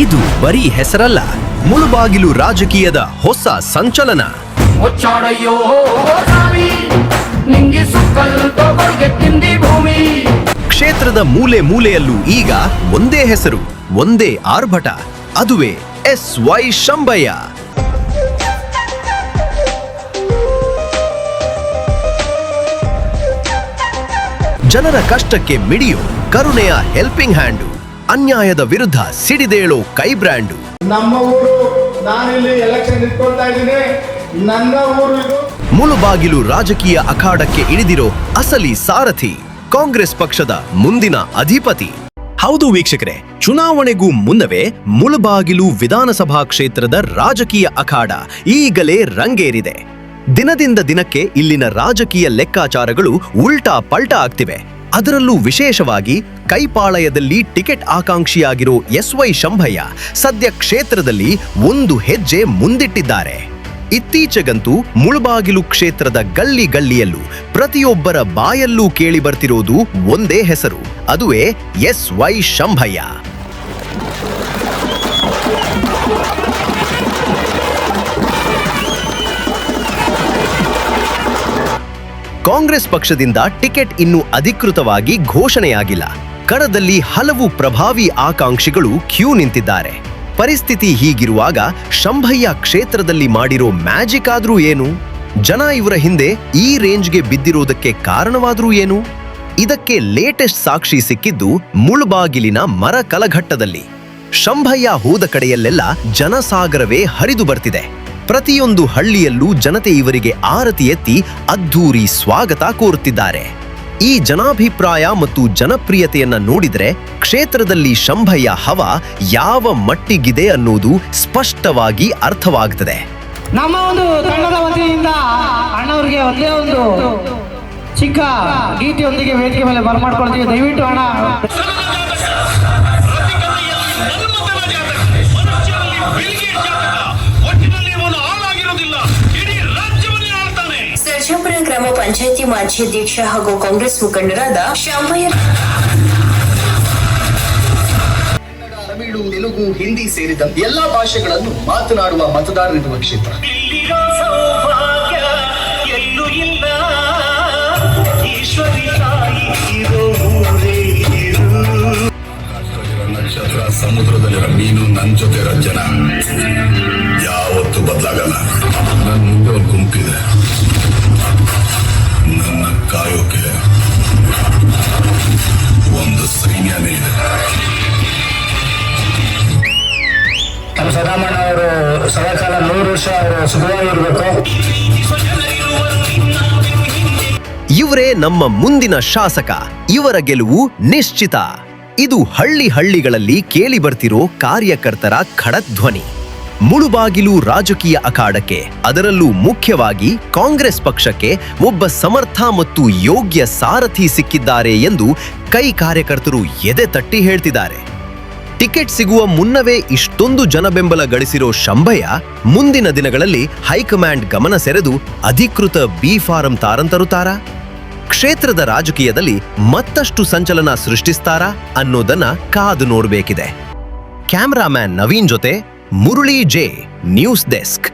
ಇದು ಬರೀ ಹೆಸರಲ್ಲ, ಮುಳುಬಾಗಿಲು ರಾಜಕೀಯದ ಹೊಸ ಸಂಚಲನ. ಕ್ಷೇತ್ರದ ಮೂಲೆ ಮೂಲೆಯಲ್ಲೂ ಈಗ ಒಂದೇ ಹೆಸರು, ಒಂದೇ ಆರ್ಭಟ, ಅದುವೇ SY ಶಂಭಯ್ಯ. ಜನರ ಕಷ್ಟಕ್ಕೆ ಮಿಡಿಯೋ ಕರುಣೆಯ ಹೆಲ್ಪಿಂಗ್ ಹ್ಯಾಂಡು, ಅನ್ಯಾಯದ ವಿರುದ್ಧ ಸಿಡಿದೇಳೋ ಕೈ ಬ್ರ್ಯಾಂಡು. ನಮ್ಮ ಊರು, ನಾನಿಲ್ಲಿ ಎಲೆಕ್ಷನ್ ನಿಂತ್ಕೊಳ್ತಾ ಇದ್ದೀನಿ, ನನ್ನ ಊರು ಇದು. ಮುಳುಬಾಗಿಲು ರಾಜಕೀಯ ಅಖಾಡಕ್ಕೆ ಇಳಿದಿರೋ ಅಸಲಿ ಸಾರಥಿ, ಕಾಂಗ್ರೆಸ್ ಪಕ್ಷದ ಮುಂದಿನ ಅಧಿಪತಿ. ಹೌದು ವೀಕ್ಷಕರೇ, ಚುನಾವಣೆಗೂ ಮುನ್ನವೇ ಮುಳುಬಾಗಿಲು ವಿಧಾನಸಭಾ ಕ್ಷೇತ್ರದ ರಾಜಕೀಯ ಅಖಾಡ ಈಗಲೇ ರಂಗೇರಿದೆ. ದಿನದಿಂದ ದಿನಕ್ಕೆ ಇಲ್ಲಿನ ರಾಜಕೀಯ ಲೆಕ್ಕಾಚಾರಗಳು ಉಲ್ಟಾ ಪಲ್ಟಾ ಆಗ್ತಿವೆ. ಅದರಲ್ಲೂ ವಿಶೇಷವಾಗಿ ಕೈಪಾಳಯದಲ್ಲಿ ಟಿಕೆಟ್ ಆಕಾಂಕ್ಷಿಯಾಗಿರೋ SY ಶಂಭಯ್ಯ ಸದ್ಯ ಕ್ಷೇತ್ರದಲ್ಲಿ ಒಂದು ಹೆಜ್ಜೆ ಮುಂದಿಟ್ಟಿದ್ದಾರೆ. ಇತ್ತೀಚೆಗಂತೂ ಮುಳುಬಾಗಿಲು ಕ್ಷೇತ್ರದ ಗಲ್ಲಿ ಗಲ್ಲಿಯಲ್ಲೂ ಪ್ರತಿಯೊಬ್ಬರ ಬಾಯಲ್ಲೂ ಕೇಳಿ ಬರ್ತಿರೋದು ಒಂದೇ ಹೆಸರು, ಅದುವೇ SY ಶಂಭಯ್ಯ. ಕಾಂಗ್ರೆಸ್ ಪಕ್ಷದಿಂದ ಟಿಕೆಟ್ ಇನ್ನೂ ಅಧಿಕೃತವಾಗಿ ಘೋಷಣೆಯಾಗಿಲ್ಲ. ಕಣದಲ್ಲಿ ಹಲವು ಪ್ರಭಾವಿ ಆಕಾಂಕ್ಷಿಗಳು ಕ್ಯೂ ನಿಂತಿದ್ದಾರೆ. ಪರಿಸ್ಥಿತಿ ಹೀಗಿರುವಾಗ ಶಂಭಯ್ಯ ಕ್ಷೇತ್ರದಲ್ಲಿ ಮಾಡಿರೋ ಮ್ಯಾಜಿಕ್ ಆದ್ರೂ ಏನು? ಜನ ಇವರ ಹಿಂದೆ ಈ ರೇಂಜ್ಗೆ ಬಿದ್ದಿರೋದಕ್ಕೆ ಕಾರಣವಾದ್ರೂ ಏನು? ಇದಕ್ಕೆ ಲೇಟೆಸ್ಟ್ ಸಾಕ್ಷಿ ಸಿಕ್ಕಿದ್ದು ಮುಳುಬಾಗಿಲಿನ ಮರ ಕಲಘಟ್ಟದಲ್ಲಿ. ಶಂಭಯ್ಯ ಹೋದ ಕಡೆಯಲ್ಲೆಲ್ಲ ಜನಸಾಗರವೇ ಹರಿದು ಬರ್ತಿದೆ. ಪ್ರತಿಯೊಂದು ಹಳ್ಳಿಯಲ್ಲೂ ಜನತೆ ಇವರಿಗೆ ಆರತಿ ಎತ್ತಿ ಅದ್ಧೂರಿ ಸ್ವಾಗತ ಕೋರುತ್ತಿದ್ದಾರೆ. ಈ ಜನಾಭಿಪ್ರಾಯ ಮತ್ತು ಜನಪ್ರಿಯತೆಯನ್ನ ನೋಡಿದ್ರೆ ಕ್ಷೇತ್ರದಲ್ಲಿ ಶಂಭಯ್ಯ ಹವಾ ಯಾವ ಮಟ್ಟಿಗಿದೆ ಅನ್ನೋದು ಸ್ಪಷ್ಟವಾಗಿ ಅರ್ಥವಾಗ್ತದೆ. ನಮ್ಮ ಒಂದು ತಂಡದ ವತಿಯಿಂದ ಅಣ್ಣವ್ರಿಗೆ ಒಂದೇ ಒಂದು ಚಿಕ್ಕ ಗೀತೆಯೊಂದಿಗೆ ವೇದಿಕೆ ಮೇಲೆ ಬರಮಾಡ್ಕೊಳ್ತೀವಿ. ದಯವಿಟ್ಟು ಅಣ್ಣ. ಸರ್ಜಾಪುರ ಗ್ರಾಮ ಪಂಚಾಯಿತಿ ಮಾಜಿ ಅಧ್ಯಕ್ಷ ಹಾಗೂ ಕಾಂಗ್ರೆಸ್ ಮುಖಂಡರಾದ ಶಂಭಯ್ಯ. ತಮಿಳು, ತೆಲುಗು, ಹಿಂದಿ ಸೇರಿದಂತೆ ಎಲ್ಲಾ ಭಾಷೆಗಳನ್ನು ಮಾತನಾಡುವ ಮತದಾರರಿರುವ ಕ್ಷೇತ್ರ. ನಕ್ಷತ್ರ, ಸಮುದ್ರದಲ್ಲಿರೋ ಮೀನು, ನನ್ನ ಜೊತೆ ಜನ ಯಾವತ್ತೂ ಬದಲಾಗಲ್ಲ. ನನ್ನ ಮುಂದೆ ಒಂದು ಗುಂಪಿದೆ, ನನ್ನ ಕಾಯೋಕೆ ಒಂದು ಸೈನ್ಯನೇ ಇದೆ. ನಮ್ಮ ಸದಾಮಣ್ಣ ಅವರು ಸದಾಕಾಲ 100 ವರ್ಷ ಅವರು ಸುಖವಾಗಿರ್ಬೇಕು. ಇವರೇ ನಮ್ಮ ಮುಂದಿನ ಶಾಸಕ. ಇವರ ಗೆಲುವು ನಿಶ್ಚಿತ. ಇದು ಹಳ್ಳಿಗಳಲ್ಲಿ ಕೇಳಿ ಬರ್ತಿರೋ ಕಾರ್ಯಕರ್ತರ ಖಡಧ್ವನಿ. ಮುಳುಬಾಗಿಲು ರಾಜಕೀಯ ಅಖಾಡಕ್ಕೆ, ಅದರಲ್ಲೂ ಮುಖ್ಯವಾಗಿ ಕಾಂಗ್ರೆಸ್ ಪಕ್ಷಕ್ಕೆ ಒಬ್ಬ ಸಮರ್ಥ ಮತ್ತು ಯೋಗ್ಯ ಸಾರಥಿ ಸಿಕ್ಕಿದ್ದಾರೆ ಎಂದು ಕೈ ಕಾರ್ಯಕರ್ತರು ಎದೆ ತಟ್ಟಿ ಹೇಳ್ತಿದ್ದಾರೆ. ಟಿಕೆಟ್ ಸಿಗುವ ಮುನ್ನವೇ ಇಷ್ಟೊಂದು ಜನಬೆಂಬಲ ಗಳಿಸಿರೋ ಶಂಭಯ್ಯ ಮುಂದಿನ ದಿನಗಳಲ್ಲಿ ಹೈಕಮಾಂಡ್ ಗಮನ ಸೆಳೆದು ಅಧಿಕೃತ ಬಿ ಫಾರಂ ತಾರಂತರುತ್ತಾರಾ? ಕ್ಷೇತ್ರದ ರಾಜಕೀಯದಲ್ಲಿ ಮತ್ತಷ್ಟು ಸಂಚಲನ ಸೃಷ್ಟಿಸ್ತಾರಾ ಅನ್ನೋದನ್ನ ಕಾದು ನೋಡಬೇಕಿದೆ. ಕ್ಯಾಮರಾಮ್ಯಾನ್ ನವೀನ್ ಜೊತೆ ಮುರಳಿ ಜೆ, ನ್ಯೂಸ್ ಡೆಸ್ಕ್.